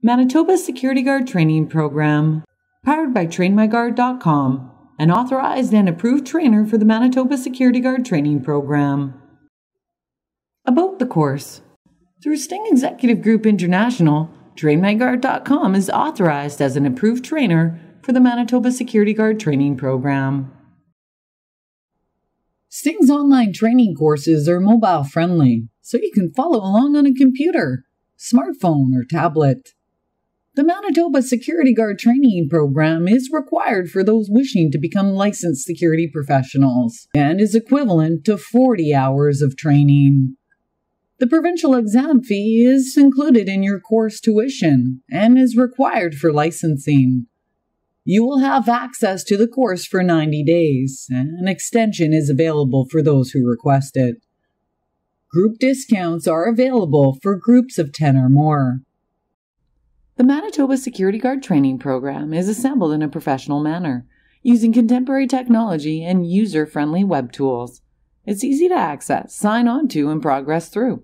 Manitoba Security Guard Training Program, powered by TrainMyGuard.com, an authorized and approved trainer for the Manitoba Security Guard Training Program. About the course. Through Sting Executive Group International, TrainMyGuard.com is authorized as an approved trainer for the Manitoba Security Guard Training Program. Sting's online training courses are mobile-friendly, so you can follow along on a computer, smartphone, or tablet. The Manitoba Security Guard Training Program is required for those wishing to become licensed security professionals and is equivalent to 40 hours of training. The provincial exam fee is included in your course tuition and is required for licensing. You will have access to the course for 90 days, and an extension is available for those who request it. Group discounts are available for groups of 10 or more. The Manitoba Security Guard Training Program is assembled in a professional manner, using contemporary technology and user-friendly web tools. It's easy to access, sign on to, and progress through.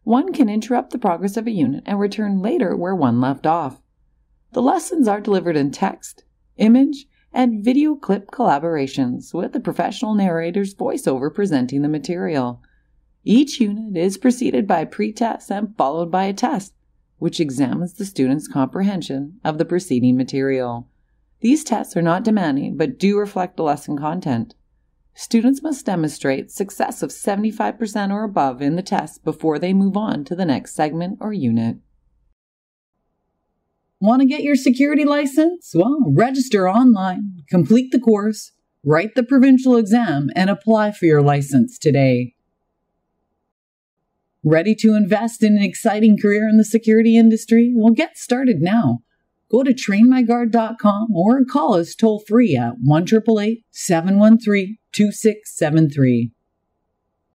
One can interrupt the progress of a unit and return later where one left off. The lessons are delivered in text, image, and video clip collaborations with the professional narrator's voiceover presenting the material. Each unit is preceded by a pre-test and followed by a test, which examines the student's comprehension of the preceding material. These tests are not demanding, but do reflect the lesson content. Students must demonstrate success of 75% or above in the test before they move on to the next segment or unit. Want to get your security license? Well, register online, complete the course, write the provincial exam, and apply for your license today. Ready to invest in an exciting career in the security industry? Well, get started now. Go to TrainMyGuard.com or call us toll-free at 1-888-713-2673.